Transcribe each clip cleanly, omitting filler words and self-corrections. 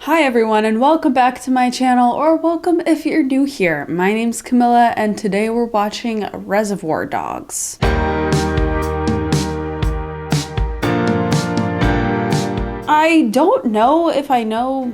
Hi everyone and welcome back to my channel, or welcome if you're new here. My name's Camilla and today we're watching Reservoir Dogs. I don't know if I know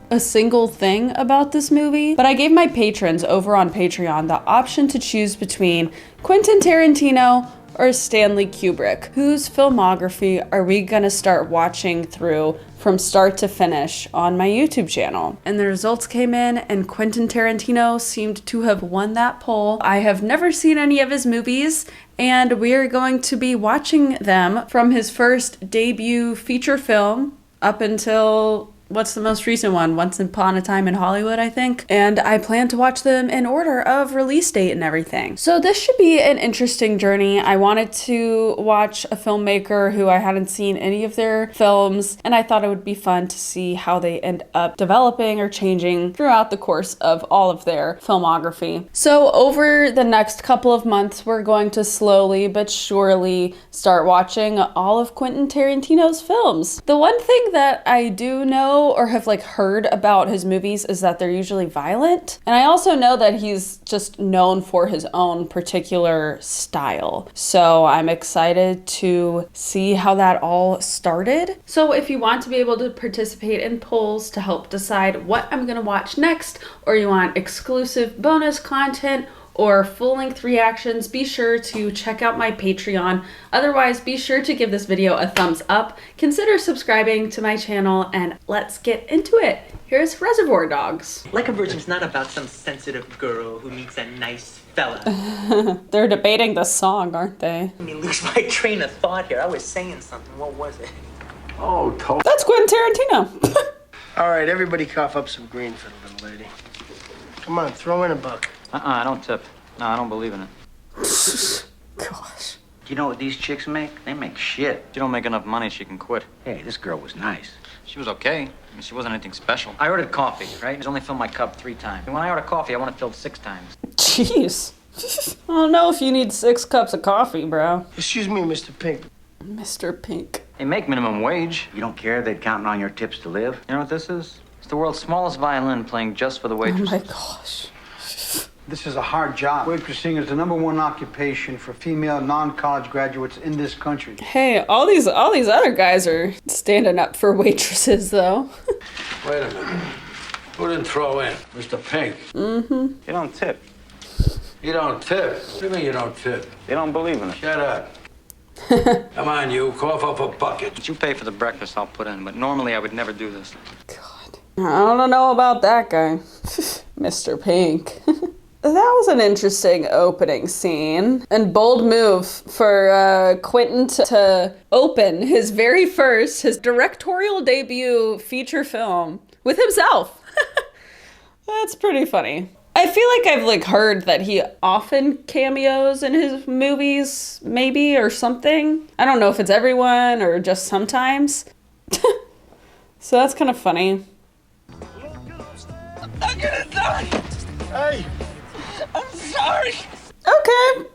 a single thing about this movie, but I gave my patrons over on Patreon the option to choose between Quentin Tarantino or Stanley Kubrick. Whose filmography are we gonna start watching through from start to finish on my YouTube channel? And the results came in and Quentin Tarantino seemed to have won that poll. I have never seen any of his movies and we are going to be watching them from his first debut feature film up until what's the most recent one? Once Upon a Time in Hollywood, I think. And I plan to watch them in order of release date and everything. So this should be an interesting journey. I wanted to watch a filmmaker who I hadn't seen any of their films, and I thought it would be fun to see how they end up developing or changing throughout the course of all of their filmography. So over the next couple of months, we're going to slowly but surely start watching all of Quentin Tarantino's films. The one thing that I do know or have heard about his movies is that they're usually violent. And I also know that he's just known for his own particular style. So I'm excited to see how that all started. So if you want to be able to participate in polls to help decide what I'm gonna watch next, or you want exclusive bonus content, or full-length reactions, be sure to check out my Patreon. Otherwise, be sure to give this video a thumbs up, consider subscribing to my channel, and let's get into it. Here's Reservoir Dogs. Like a Virgin's not about some sensitive girl who meets a nice fella. They're debating the song, aren't they? Let me lose my train of thought here. I was saying something. What was it? Oh, totally. That's Quentin Tarantino. All right, everybody cough up some green for the little lady. Come on, throw in a buck. I don't tip. No, I don't believe in it. Gosh. You know what these chicks make? They make shit. If you don't make enough money, she can quit. Hey, this girl was nice. She was okay. I mean, she wasn't anything special. I ordered coffee, right? She's only filled my cup 3 times. And when I order coffee, I want it filled 6 times. Jeez. I don't know if you need 6 cups of coffee, bro. Excuse me, Mr. Pink. Mr. Pink. They make minimum wage. You don't care they're counting on your tips to live? You know what this is? It's the world's smallest violin playing just for the Oh waitress. my gosh. This is a hard job. Waitressing is the #1 occupation for female non-college graduates in this country. Hey, all these other guys are standing up for waitresses, though. Wait a minute. Who didn't throw in? Mr. Pink. You don't tip. You don't tip. What do you mean you don't tip? They don't believe in it. Shut up. Come on, you. Cough up a bucket. But you pay for the breakfast I'll put in, but normally I would never do this. God. I don't know about that guy. Mr. Pink. That was an interesting opening scene and bold move for Quentin to open his directorial debut feature film with himself. That's pretty funny. I feel like I've heard that he often cameos in his movies, maybe, or something. I don't know if it's everyone or just sometimes. So that's kind of funny. I'm not gonna die. Hey, I'm sorry. Okay.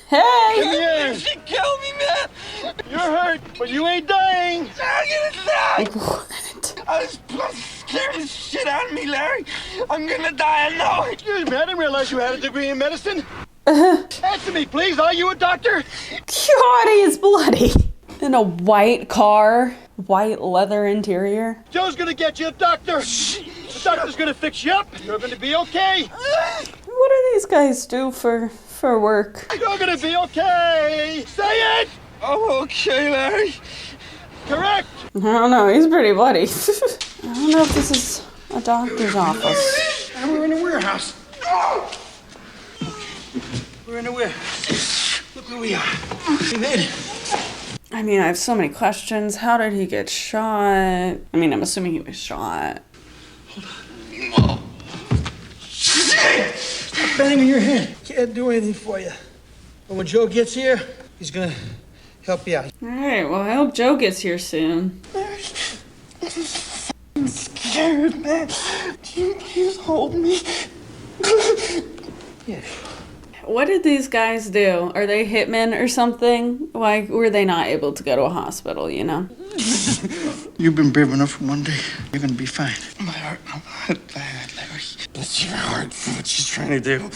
Hey. come here. You should kill me, man. You're hurt, but you ain't dying. I'm gonna die. What? I was scared the shit out of me, Larry. I'm gonna die, I know it. Excuse me, I didn't realize you had a degree in medicine. Answer me, please. Are you a doctor? God, he is bloody. In a white car, white leather interior. Joe's gonna get you a doctor. The doctor's gonna fix you up. You're gonna be okay. What do these guys do for work? You're gonna be okay. Say it. Oh, okay, Larry. Correct. I don't know, he's pretty bloody. I don't know if this is a doctor's office. And we're in a warehouse. We're in a warehouse. Look where we are. We made it. I mean, I have so many questions. How did he get shot? I mean, I'm assuming he was shot. Stop banging your head. Can't do anything for you. But when Joe gets here, he's gonna help you out. All right, well, I hope Joe gets here soon. I'm scared, man. Can you please hold me? Yeah. What did these guys do? Are they hitmen or something? Why were they not able to go to a hospital, you know? You've been brave enough for one day. You're gonna be fine. My heart, Larry. Bless your heart for what she's trying to do.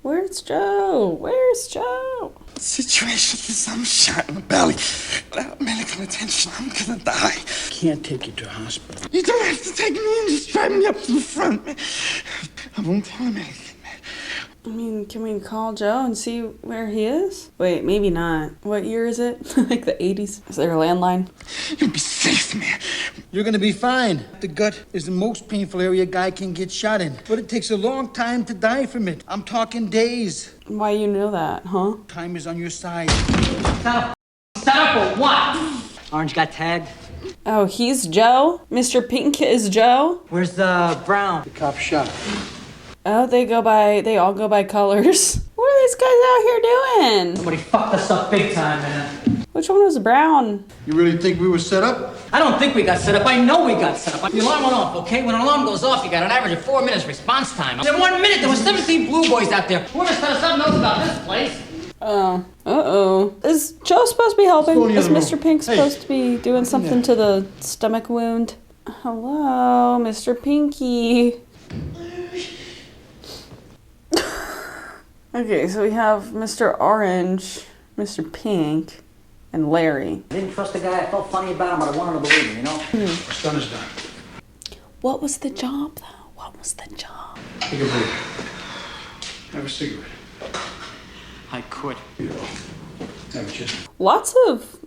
Where's Joe? Where's Joe? The situation is I'm shot in the belly. Without medical attention, I'm gonna die. Can't take you to a hospital. You don't have to take me in. Just drive me up to the front, man. I won't tell him anything, man. I mean, can we call Joe and see where he is? Wait, maybe not. What year is it? Like the 80s? Is there a landline? You'll be safe, man. You're gonna be fine. The gut is the most painful area a guy can get shot in. But it takes a long time to die from it. I'm talking days. Why you know that, huh? Time is on your side. Set up or what? Orange got tagged. Oh, he's Joe? Mr. Pink is Joe? Where's Brown? The cop shot. Oh, they all go by colors. What are these guys out here doing? Somebody fucked us up big time, man. Which one was Brown? You really think we were set up? I don't think we got set up. I know we got set up. The alarm went off, okay? When an alarm goes off, you got an average of 4 minutes response time. In 1 minute, there were 17 blue boys out there. Whoever set us up knows about this place. Oh. Uh-oh. Is Joe supposed to be helping? Is Mr. Pink supposed to be doing something to the stomach wound? Hello, Mr. Pinky. Okay, so we have Mr. Orange, Mr. Pink, and Larry. I didn't trust the guy. I felt funny about him, but I wanted to believe him, you know? What's done is done. What was the job, though? What was the job? Take a break. Have a cigarette. I could. Have a just. Lots of,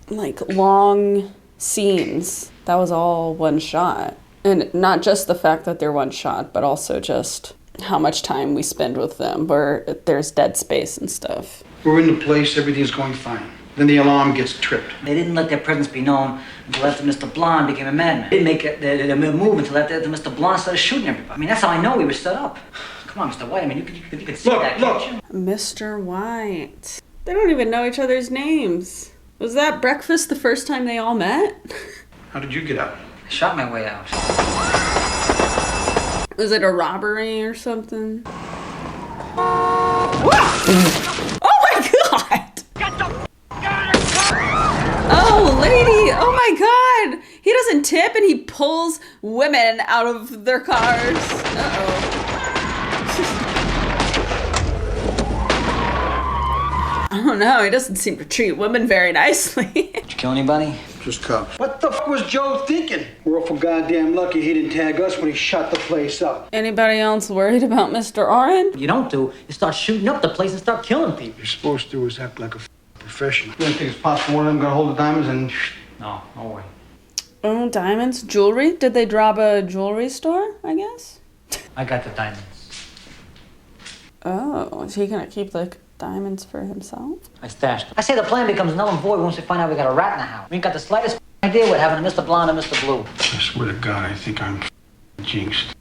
like, long scenes. That was all one shot. And not just the fact that they're one shot, but also just how much time we spend with them, where there's dead space and stuff. We're in the place, everything's going fine. Then the alarm gets tripped. They didn't let their presence be known until after Mr. Blonde became a madman. They didn't make the move until after Mr. Blonde started shooting everybody. I mean, that's how I know we were set up. Come on, Mr. White, I mean, you could see that, can't you? Mr. White. They don't even know each other's names. Was that breakfast the first time they all met? How did you get out? I shot my way out. Was it a robbery or something? Oh my god! Oh, lady! Oh my god! He doesn't tip and he pulls women out of their cars. Uh-oh. I don't know, he doesn't seem to treat women very nicely. Did you kill anybody? Just cops. What the f was Joe thinking? We're awful goddamn lucky he didn't tag us when he shot the place up. Anybody else worried about Mr. Orange? What you don't do is start shooting up the place and start killing people. What you're supposed to do is act like a professional. You don't think it's possible one of them gonna hold the diamonds and... No way. Oh, diamonds? Jewelry? Did they rob a jewelry store, I guess? I got the diamonds. Oh, is he gonna keep the diamonds for himself? I stashed them. I say the plan becomes null and void once we find out we got a rat in the house. We ain't got the slightest idea what happened to Mr. Blonde and Mr. Blue. I swear to God, I think I'm jinxed.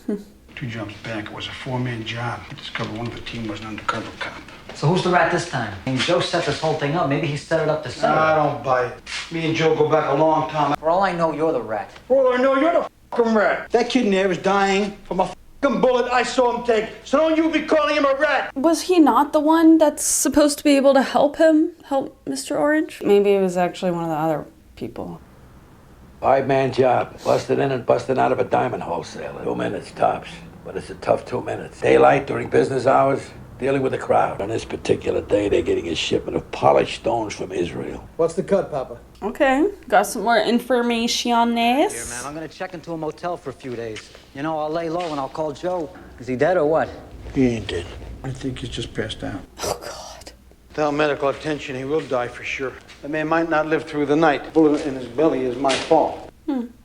2 jumps back, it was a 4-man job. I discovered one of the team was an undercover cop. So who's the rat this time? I mean, Joe set this whole thing up. Maybe he set it up to set it I up. don't buy it. Me and Joe go back a long time. For all I know, you're the rat. For all I know, you're the f***ing rat. That kid in there is dying from a f***ing bullet I saw him take. So don't you be calling him a rat. Was he not the one that's supposed to be able to help Mr. Orange? Maybe it was actually one of the other people. 5-man job. Busted in and busted out of a diamond wholesaler. 2 minutes tops. But it's a tough 2 minutes. Daylight during business hours, dealing with the crowd. On this particular day, they're getting a shipment of polished stones from Israel. What's the cut, Papa? Okay, got some more information. Here, man, I'm gonna check into a motel for a few days. You know, I'll lay low and I'll call Joe. Is he dead or what? He ain't dead. I think he's just passed out. Oh, God. Without medical attention, he will die for sure. The man might not live through the night. The bullet in his belly is my fault.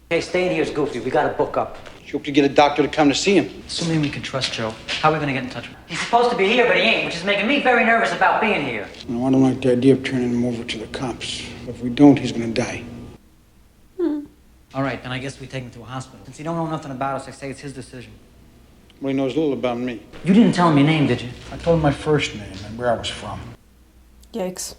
Hey, staying here's goofy. We gotta book up. You hope to get a doctor to come to see him. Assuming we can trust Joe, how are we gonna get in touch with him? He's supposed to be here, but he ain't, which is making me very nervous about being here. No, I don't like the idea of turning him over to the cops. If we don't, he's gonna die. All right, then I guess we take him to a hospital. Since he don't know nothing about us, I say it's his decision. Well, he knows little about me. You didn't tell him your name, did you? I told him my first name and where I was from. Yikes.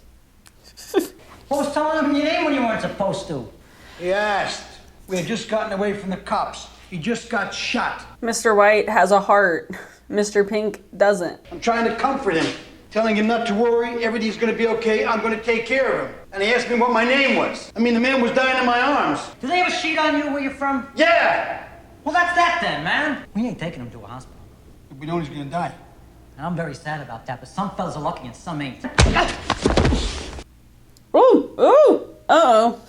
What was telling him your name when you weren't supposed to? He asked. We had just gotten away from the cops. He just got shot. Mr. White has a heart. Mr. Pink doesn't. I'm trying to comfort him. telling him not to worry, everything's gonna be okay, I'm gonna take care of him. And he asked me what my name was. I mean, the man was dying in my arms. Do they have a sheet on you where you're from? Yeah! Well, that's that then, man. We ain't taking him to a hospital. We know he's gonna die. And I'm very sad about that, but some fellas are lucky and some ain't. Ooh, ooh, uh-oh.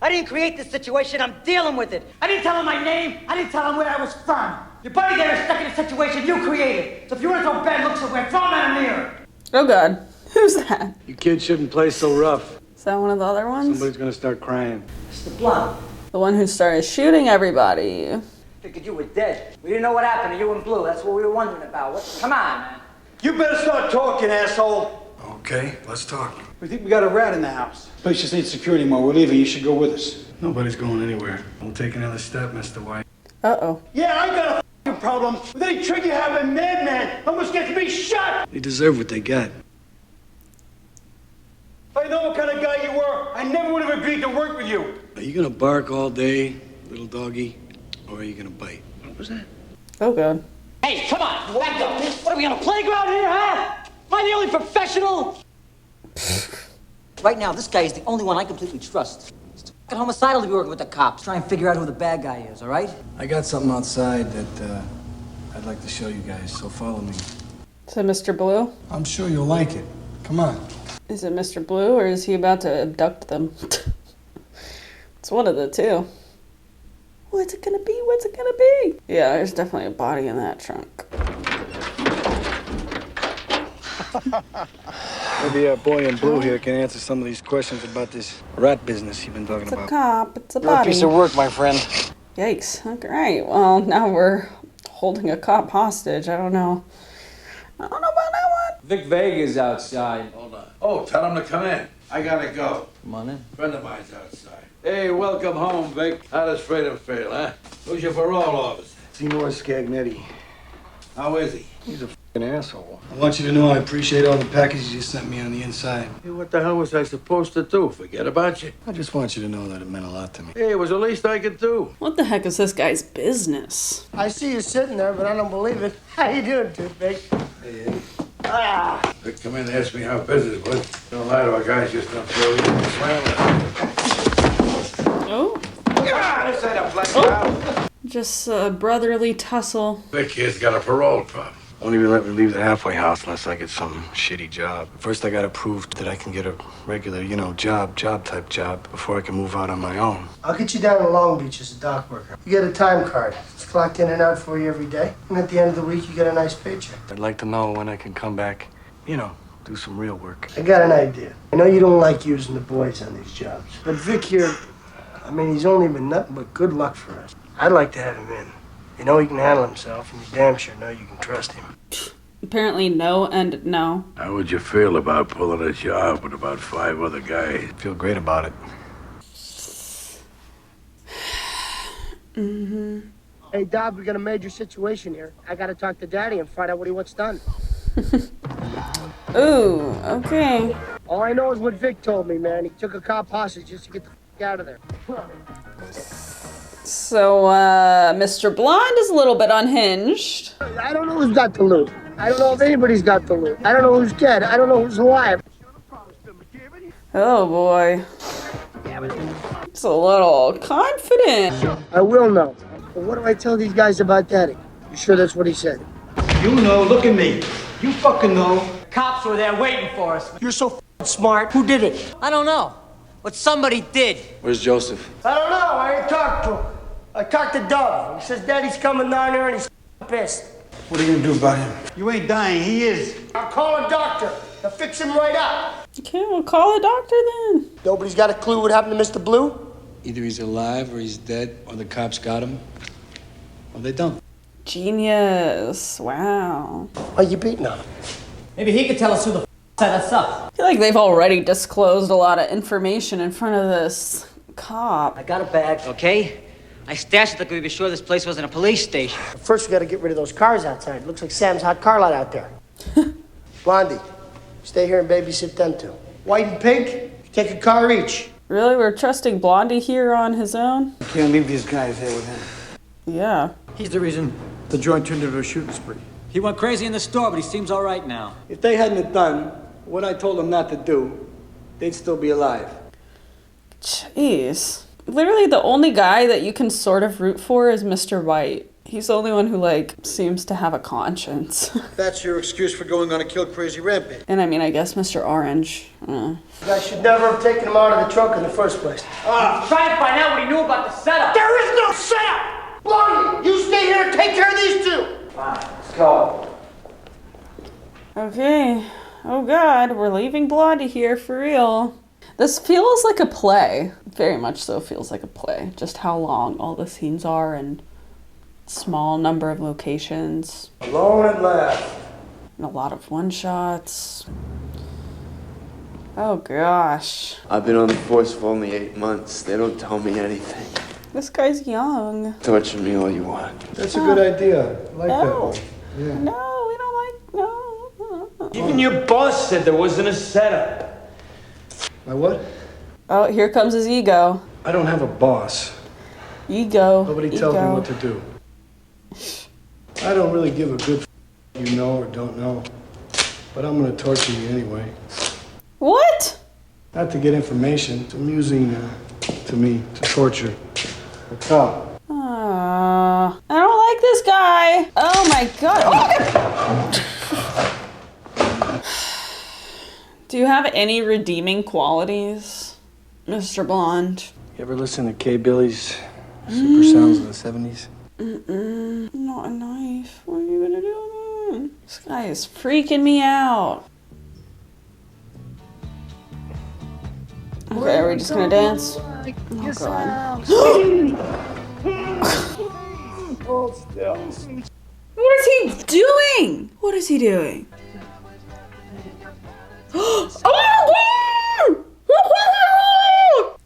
I didn't create this situation, I'm dealing with it. I didn't tell him my name, I didn't tell him where I was from. Your buddy there is stuck in a situation you created. So if you want to throw bad looks away, throw him at a mirror. Oh God, who's that? You kids shouldn't play so rough. Is that one of the other ones? Somebody's gonna start crying. Mr. Blonde. The one who started shooting everybody. Figured you were dead. We didn't know what happened to you and Blue. That's what we were wondering about. Come on, man. You better start talking, asshole. Okay, let's talk. We think we got a rat in the house. Place just ain't secure anymore. We're leaving. You should go with us. Nobody's going anywhere. We'll take another step, Mr. White. Uh-oh. Yeah, I got a f***ing problem with any trick you have, a madman almost gets me shot. They deserve what they got. If I know what kind of guy you were, I never would have agreed to work with you. Are you gonna bark all day, little doggy, or are you gonna bite? What was that? Oh God. Hey, come on, back up. What are we on a playground here, huh? Am I the only professional? Right now, this guy is the only one I completely trust. It's too fucking homicidal to be working with the cops. Try and figure out who the bad guy is, all right? I got something outside that I'd like to show you guys, so follow me. Is it Mr. Blue? I'm sure you'll like it. Come on. Is it Mr. Blue or is he about to abduct them? It's one of the two. What's it gonna be? What's it gonna be? Yeah, there's definitely a body in that trunk. Maybe our boy in blue here can answer some of these questions about this rat business you've been talking It's a about. cop. It's a You're a body. piece of work, my friend. Yikes. Okay, well, now we're holding a cop hostage. I don't know. I don't know about that one. Vic Vega's outside. Hold on. Oh, tell him to come in. I gotta go. Come on in. Friend of mine's outside. Hey, welcome home, Vic. How does freedom feel, huh? Who's your parole officer? Seymour Scagnetti. How is he? He's a f***ing asshole. I want you to know I appreciate all the packages you sent me on the inside. Hey, what the hell was I supposed to do? Forget about you? I just want you to know that it meant a lot to me. Hey, it was the least I could do. What the heck is this guy's business? I see you sitting there, but I don't believe it. How you doing, Toothpick? Hey. Vic, come in and ask me how business was. Don't lie to our guys, just don't throw you in the slam. Oh. This ain't a black cow. Just a brotherly tussle. Vic here's got a parole problem. Don't even let me leave the halfway house unless I get some shitty job. First, I gotta prove that I can get a regular, job type job before I can move out on my own. I'll get you down to Long Beach as a dock worker. You get a time card. It's clocked in and out for you every day. And at the end of the week, you get a nice paycheck. I'd like to know when I can come back, do some real work. I got an idea. I know you don't like using the boys on these jobs. But Vic here, he's only been nothing but good luck for us. I'd like to have him in. You know he can handle himself, and you damn sure know you can trust him. Apparently no and no. How would you feel about pulling a job with about 5 other guys? I feel great about it. Mm-hmm. Hey, Dob, we got a major situation here. I gotta talk to Daddy and find out what he wants done. Ooh, okay. All I know is what Vic told me, man. He took a cop hostage just to get the f*** out of there. So, Mr. Blonde is a little bit unhinged. I don't know who's got the loot. I don't know if anybody's got the loot. I don't know who's dead. I don't know who's alive. Oh, boy. It's a little confident. I will know. But what do I tell these guys about Daddy? You sure that's what he said? You know, look at me. You fucking know. Cops were there waiting for us. You're so f***ing smart. Who did it? I don't know, but somebody did. Where's Joseph? I don't know. I ain't talked to him. I talked to Dove. He says Daddy's coming down here and he's pissed. What are you gonna do about him? You ain't dying, he is. I'll call a doctor. They'll fix him right up. Okay, we'll call a doctor then. Nobody's got a clue what happened to Mr. Blue? Either he's alive or he's dead, or the cops got him, or they don't. Genius. Wow. Why you beating on him? Maybe he could tell us who the set us up. I feel like they've already disclosed a lot of information in front of this cop. I got a bag, okay? I stashed it like we were sure this place wasn't a police station. First, we gotta get rid of those cars outside. Looks like Sam's hot car lot out there. Blondie, stay here and babysit them two. White and pink, take a car each. Really? We're trusting Blondie here on his own? You can't leave these guys here with him. Yeah. He's the reason The joint turned into a shooting spree. He went crazy in the store, but he seems all right now. If they hadn't have done what I told them not to do, they'd still be alive. Jeez. Literally the only guy that you can sort of root for is Mr. White. He's the only one who, like, seems to have a conscience. That's your excuse for going on a kill crazy rampage. And I mean, I guess Mr. Orange. You guys should never have taken him out of the trunk in the first place. Try to find out what he knew about the setup. There is no setup! Blondie, you stay here and take care of these two! Fine, let's go. Okay. Oh God, we're leaving Blondie here for real. This feels like a play. Very much so feels like a play. Just how long all the scenes are and small number of locations. Alone at last. And a lot of one-shots. Oh gosh. I've been on the force for only 8 months. They don't tell me anything. This guy's young. Torture me all you want. That's a good idea. I like that No. one. Yeah. No, we don't like, no. Even your boss said there wasn't a setup. My what? Oh, here comes his ego. I don't have a boss. Ego. Nobody tells me what to do. I don't really give a good you know or don't know. But I'm gonna torture you anyway. What? Not to get information. It's amusing to me to torture a cop. I don't like this guy. Oh my God. Do you have any redeeming qualities, Mr. Blonde? You ever listen to K. Billy's Super Sounds of the 70s? Not a knife. What are you gonna do? This guy is freaking me out. Okay, are we just gonna dance? Oh God. Hold still. What is he doing? What is he doing?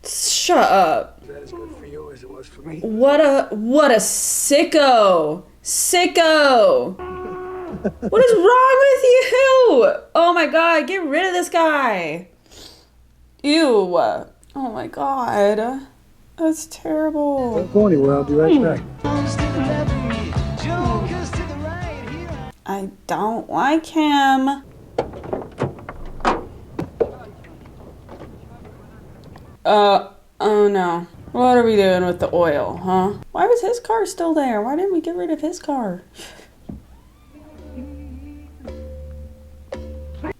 Shut up. Is that as good for you as it was for me? What a sicko. Sicko. What is wrong with you? Oh my God, get rid of this guy. Ew. Oh my God. That's terrible. Don't go anywhere, I'll be right back. I don't like him. Oh no. What are we doing with the oil, huh? Why was his car still there? Why didn't we get rid of his car?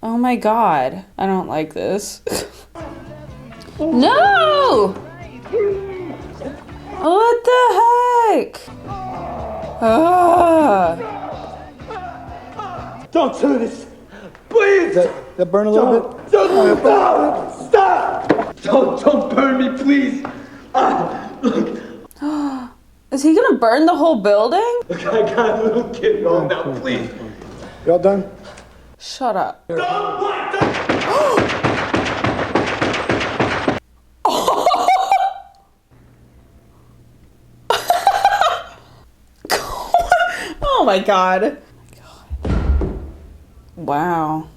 Oh my God. I don't like this. No! What the heck? Don't do this! Please! That burn a little bit? Don't stop! Don't burn me, please! Is he gonna burn the whole building? Look, I got a little kid on now, please! You all done? Shut up. Don't what? Oh my God. Wow.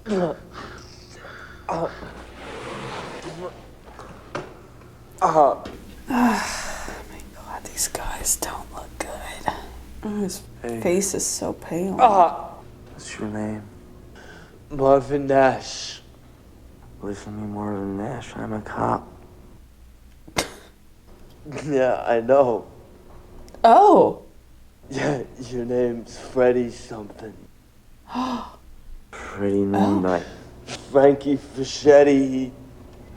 Oh my God, these guys don't look good. Oh, his face is so pale. What's your name? Marvin Nash. Listen to me, Marvin Nash. I'm a cop. Yeah, I know. Oh. Yeah, your name's Freddie something. Pretty name, like Frankie Fischetti. He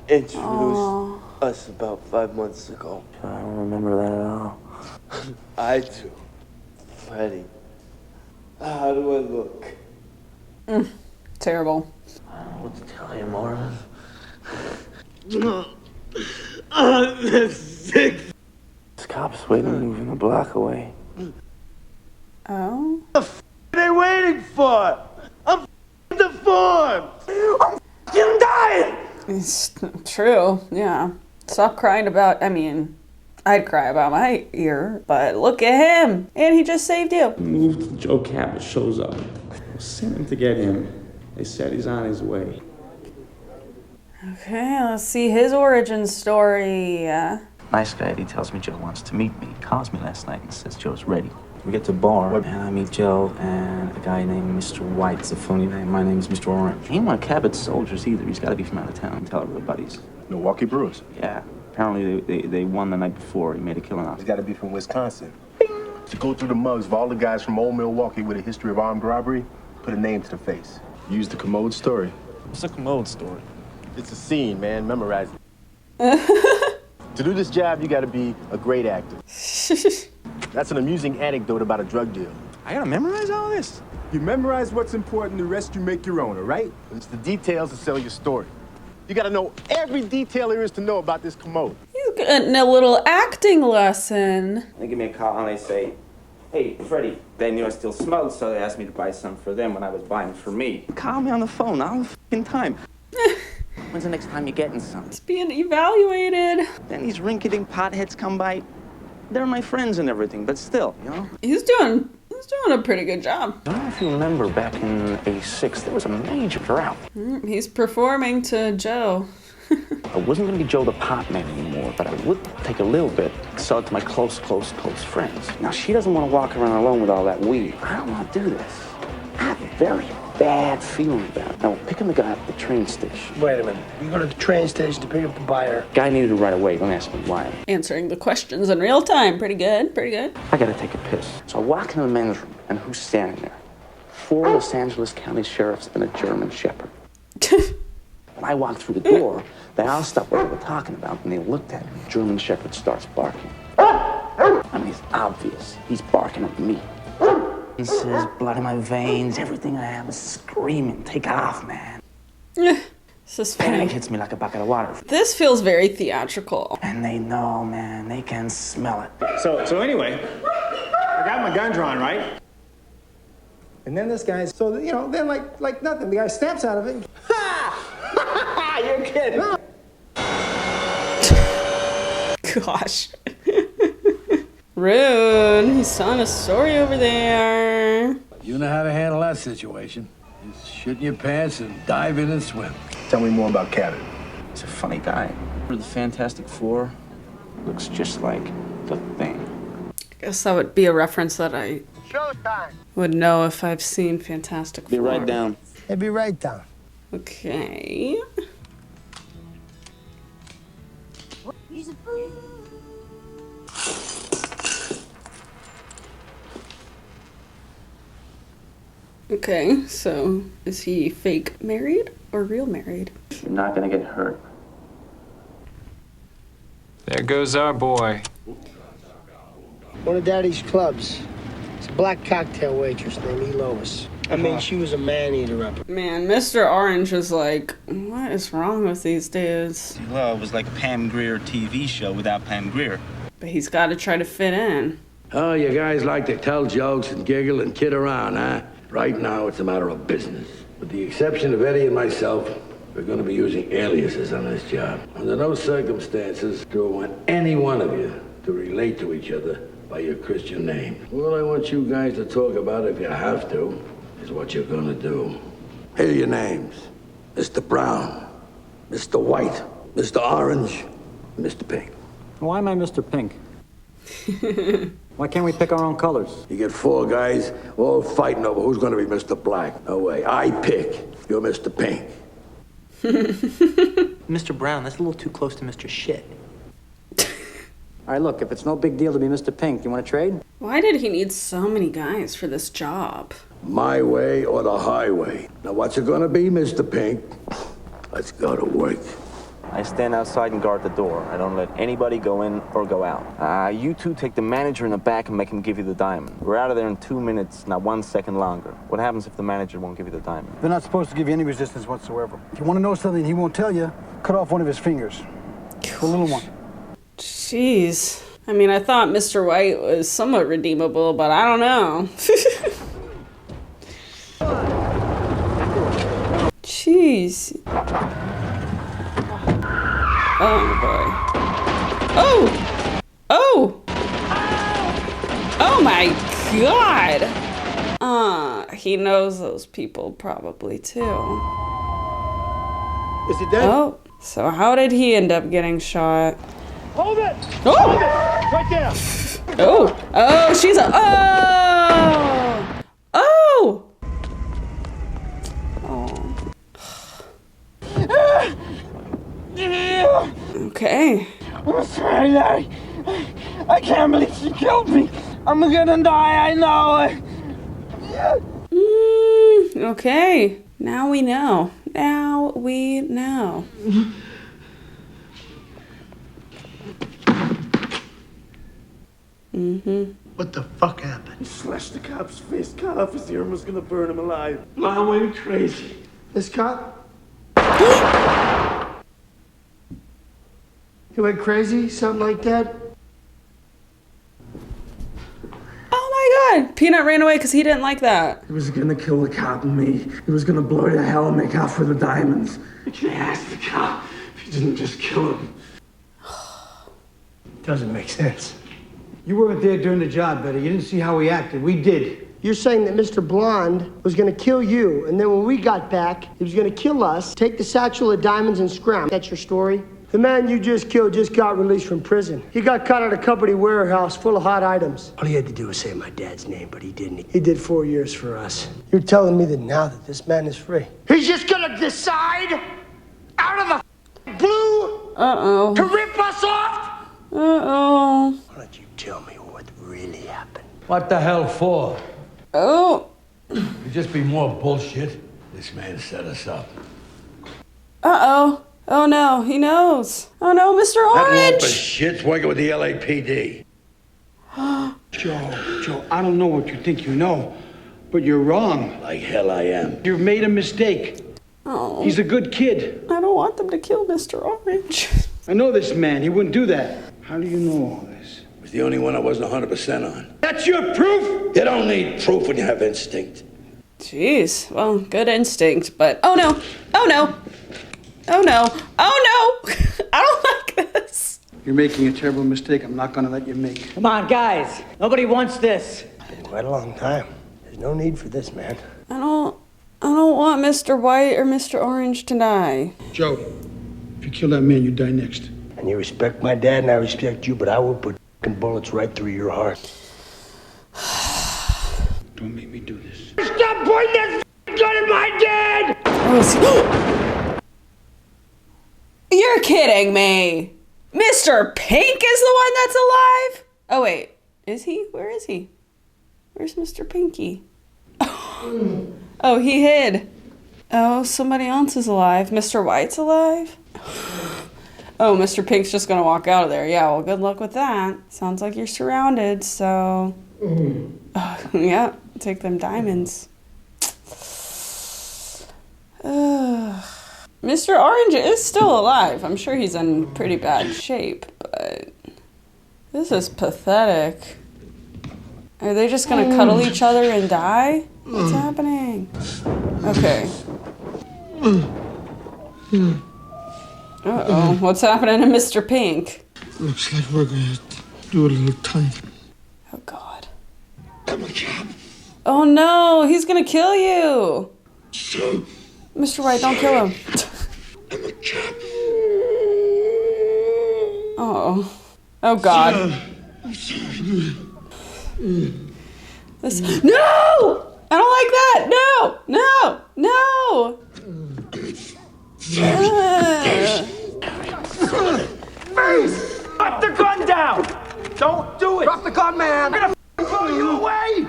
introduced us about 5 months ago. I don't remember that at all. I do. Freddie. How do I look? Terrible. I don't know what to tell you, Marvin. That's sick! This cop's waiting moving a block away. Oh? What are they waiting for? I'm deformed! I'm dying! It's true, yeah. Stop crying about, I mean, I'd cry about my ear, but look at him! And he just saved you. Moved Joe Cabot shows up. Sent him to get him. They said he's on his way. Okay, let's see his origin story. Nice guy, he tells me Joe wants to meet me. He calls me last night and says Joe's ready. We get to the bar, and I meet Joe and a guy named Mr. White. It's a phony name. My name is Mr. Orange. He ain't one of Cabot's soldiers either. He's got to be from out of town. Tell everybody's. Milwaukee Brewers? Yeah. Apparently they won the night before. He made a killing off. He's got to be from Wisconsin. To go through the mugs of all the guys from old Milwaukee with a history of armed robbery, put a name to the face. Use the commode story. What's a commode story? It's a scene, man. Memorize it. To do this job, you got to be a great actor. That's an amusing anecdote about a drug deal. I got to memorize all this? You memorize what's important, the rest you make your own, all right? It's the details that sell your story. You got to know every detail there is to know about this commode. He's getting a little acting lesson. They give me a call and they say, hey, Freddie. They knew I still smoked, so they asked me to buy some for them when I was buying for me. Call me on the phone all the f***ing time. When's the next time you're getting some? It's being evaluated. Then these rinky-dink potheads come by. They're my friends and everything, but still, you know? He's doing a pretty good job. I don't know if you remember back in '86, there was a major drought. He's performing to Joe. I wasn't going to be Joe the pot man anymore, but I would take a little bit, sell it to my close friends. Now, she doesn't want to walk around alone with all that weed. I don't want to do this. I have a very bad feeling about it. Now, picking the guy up at the train station. Wait a minute. You go to the train station to pick up the buyer. Guy needed it right away. Don't ask me why. Answering the questions in real time. Pretty good. I got to take a piss. So I walk into the men's room, and who's standing there? 4 Los Angeles County sheriffs and a German Shepherd. When I walked through the door, they all stopped what they were talking about, and they looked at me. German Shepherd starts barking. I mean, it's obvious. He's barking at me. This is blood in my veins. Everything I have is screaming. Take it off, man. This is funny. Panic hits me like a bucket of water. This feels very theatrical. And they know, man. They can smell it. So anyway, I got my gun drawn, right? And then this guy, then like nothing. The guy snaps out of it. Ha! You're kidding. Gosh. Rude. He's telling a story over there. You know how to handle that situation. Just shit in your pants and dive in and swim. Tell me more about Cabot. He's a funny guy. The Fantastic Four looks just like the Thing. I guess that would be a reference that I would know if I've seen Fantastic Four. Be right down. Hey, be right down. Okay. Okay, so is he fake married or real married? You're not gonna get hurt. There goes our boy. One of Daddy's clubs. It's a black cocktail waitress named Lois. I mean, she was a man-eater up. Man, Mr. Orange is like, what is wrong with these dudes? Well, it was like a Pam Grier TV show without Pam Grier. But he's got to try to fit in. Oh, you guys like to tell jokes and giggle and kid around, huh? Right now, it's a matter of business. With the exception of Eddie and myself, we're going to be using aliases on this job. Under no circumstances do I want any one of you to relate to each other by your Christian name. All I want you guys to talk about, if you have to, is what you're going to do. Here are your names. Mr. Brown, Mr. White, Mr. Orange, and Mr. Pink. Why am I Mr. Pink? Why can't we pick our own colors? You get 4 guys all fighting over who's going to be Mr. Black. No way. I pick. You're Mr. Pink. Mr. Brown, that's a little too close to Mr. Shit. All right, look, if it's no big deal to be Mr. Pink, you want to trade? Why did he need so many guys for this job? My way or the highway. Now, what's it going to be, Mr. Pink? Let's go to work. I stand outside and guard the door. I don't let anybody go in or go out. You two take the manager in the back and make him give you the diamond. We're out of there in 2 minutes, not 1 second longer. What happens if the manager won't give you the diamond? They're not supposed to give you any resistance whatsoever. If you want to know something he won't tell you, cut off one of his fingers. The little one. Jeez. I mean, I thought Mr. White was somewhat redeemable, but I don't know. Jeez. Oh, boy. Oh! Oh! Oh, my God! He knows those people probably, too. Is he dead? Oh, so how did he end up getting shot? Hold it! Oh! Hold it! Right there! Oh! Oh, she's a... Oh! Help me! I'm gonna die, I know! Okay. Now we know. Now we know. What the fuck happened? He slashed the cop's face, cut off his ear, and was gonna burn him alive. Mom went crazy. This cop? He went crazy? Something like that? Oh my god! Peanut ran away because he didn't like that. He was gonna kill the cop and me. He was gonna blow to hell and make off for the diamonds. You can't ask the cop if he didn't just kill him. Doesn't make sense. You weren't there during the job, Betty. You didn't see how we acted. We did. You're saying that Mr. Blonde was gonna kill you, and then when we got back, he was gonna kill us, take the satchel of diamonds and scram. That's your story? The man you just killed just got released from prison. He got caught at a company warehouse full of hot items. All he had to do was say my dad's name, but he didn't. He did 4 years for us. You're telling me that now that this man is free, he's just gonna decide out of the blue to rip us off? Uh-oh. Why don't you tell me what really happened? What the hell for? Oh. Could just be more bullshit. This man set us up. Uh-oh. Oh no, he knows. Oh no, Mr. That Orange! lump of shit's working with the LAPD. Joe, I don't know what you think you know, but you're wrong. Like hell I am. You've made a mistake. Oh. He's a good kid. I don't want them to kill Mr. Orange. I know this man. He wouldn't do that. How do you know all this? It was the only one I wasn't 100% on. That's your proof? You don't need proof when you have instinct. Jeez, well, good instinct, but oh no, oh no, oh no, oh no, I don't like this. You're making a terrible mistake I'm not gonna let you make. Come on, guys. Nobody wants this. Quite a long time. There's no need for this, man. I don't want Mr. White or Mr. Orange to die. Joe, if you kill that man, you die next. And you respect my dad and I respect you, but I will put bullets right through your heart. Don't make me do this. Stop pointing that gun at my dad! You're kidding me. Mr. Pink is the one that's alive? Oh wait, is he? Where is he? Where's Mr. Pinky? Oh, he hid. Oh, somebody else is alive. Mr. White's alive? Oh, Mr. Pink's just gonna walk out of there. Yeah, well, good luck with that. Sounds like you're surrounded, so... yeah, take them diamonds. Mr. Orange is still alive. I'm sure he's in pretty bad shape, but... this is pathetic. Are they just gonna cuddle each other and die? What's happening? Okay. Uh-oh, what's happening to Mr. Pink? Looks like we're gonna do a little time. Oh, God. Oh, no, he's gonna kill you. So, Mr. White, don't kill him. Oh. Oh, God. This... No! I don't like that! No! No! No! Face! Put the gun down! Don't do it! Drop the gun, man! I'm gonna blow you away!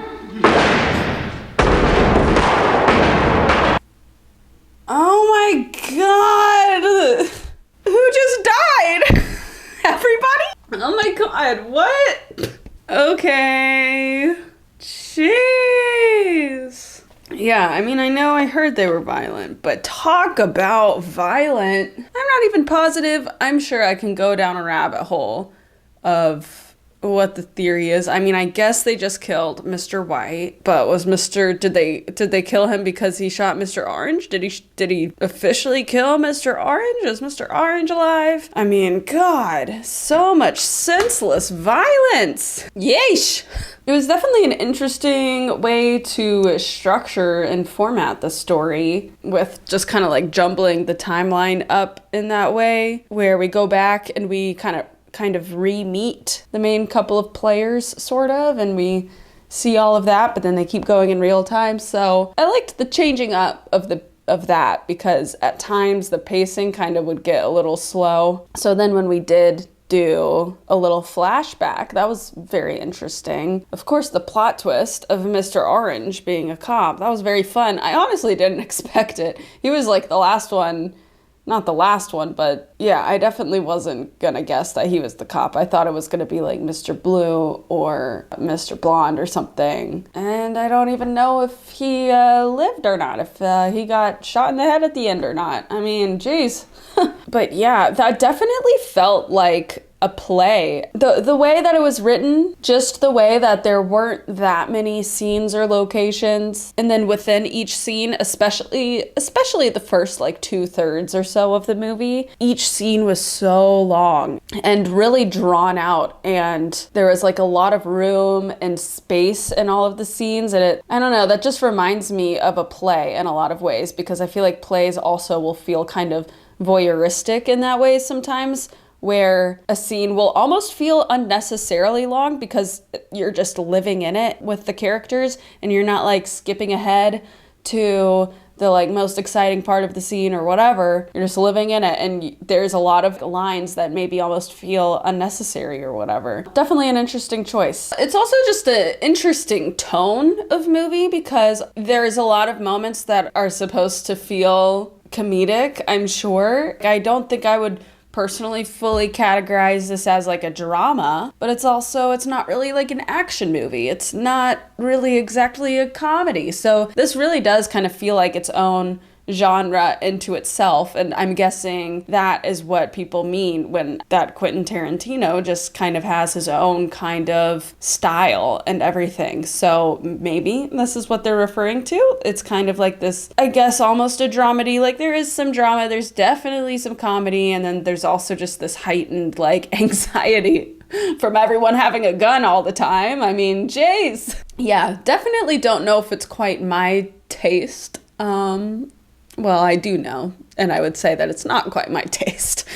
Oh my God! Who just died? Everybody? Oh my God, what? Okay. Jeez. Yeah, I mean, I know I heard they were violent, but talk about violent. I'm not even positive. I'm sure I can go down a rabbit hole of what the theory is. I mean, I guess they just killed Mr. White, but was did they kill him because he shot Mr. Orange? Did he officially kill Mr. Orange? Is Mr. Orange alive? I mean, God, so much senseless violence. Yeesh. It was definitely an interesting way to structure and format the story with just kind of like jumbling the timeline up in that way, where we go back and we kind of re-meet the main couple of players, sort of, and we see all of that, but then they keep going in real time. So I liked the changing up of that, because at times the pacing kind of would get a little slow. So then when we did do a little flashback. That was very interesting. Of course, the plot twist of Mr. Orange being a cop, that was very fun. I honestly didn't expect it. He was like the last one. Not the last one, but yeah, I definitely wasn't gonna guess that he was the cop. I thought it was gonna be like Mr. Blue or Mr. Blonde or something. And I don't even know if he lived or not, if he got shot in the head at the end or not. I mean, geez. But yeah, that definitely felt like a play. The way that it was written, just the way that there weren't that many scenes or locations, and then within each scene, especially the first like 2/3 or so of the movie, each scene was so long and really drawn out, and there was like a lot of room and space in all of the scenes, and I don't know, that just reminds me of a play in a lot of ways, because I feel like plays also will feel kind of voyeuristic in that way sometimes, where a scene will almost feel unnecessarily long because you're just living in it with the characters and you're not like skipping ahead to the like most exciting part of the scene or whatever. You're just living in it, and there's a lot of lines that maybe almost feel unnecessary or whatever. Definitely an interesting choice. It's also just an interesting tone of movie because there's a lot of moments that are supposed to feel comedic, I'm sure. I don't think I would personally fully categorize this as like a drama, but it's not really like an action movie. It's not really exactly a comedy. So this really does kind of feel like its own genre into itself, and I'm guessing that is what people mean when that Quentin Tarantino just kind of has his own kind of style and everything. So maybe this is what they're referring to. It's kind of like this, I guess, almost a dramedy. Like there is some drama, there's definitely some comedy, and then there's also just this heightened like anxiety from everyone having a gun all the time. I mean, jeez. Yeah, definitely don't know if it's quite my taste. Well, I do know, and I would say that it's not quite my taste.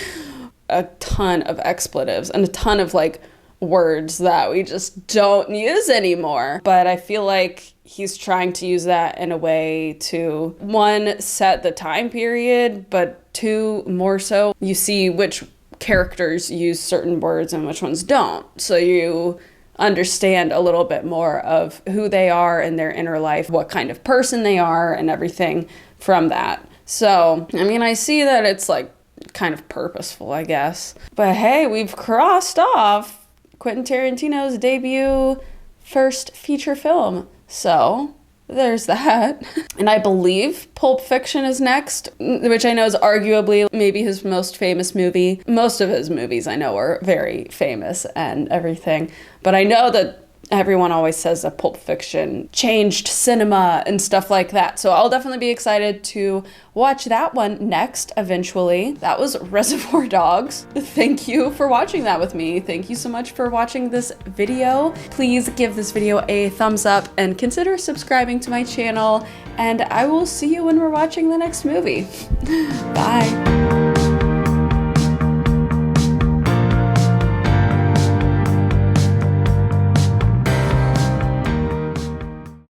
A ton of expletives and a ton of like words that we just don't use anymore. But I feel like he's trying to use that in a way to, one, set the time period, but two, more so, you see which characters use certain words and which ones don't. So you understand a little bit more of who they are in their inner life, what kind of person they are, and everything from that. So, I mean, I see that it's like kind of purposeful, I guess. But hey, we've crossed off Quentin Tarantino's debut first feature film. So, there's that. And I believe Pulp Fiction is next, which I know is arguably maybe his most famous movie. Most of his movies I know are very famous and everything. But I know that everyone always says that Pulp Fiction changed cinema and stuff like that. So I'll definitely be excited to watch that one next, eventually. That was Reservoir Dogs. Thank you for watching that with me. Thank you so much for watching this video. Please give this video a thumbs up and consider subscribing to my channel. And I will see you when we're watching the next movie. Bye.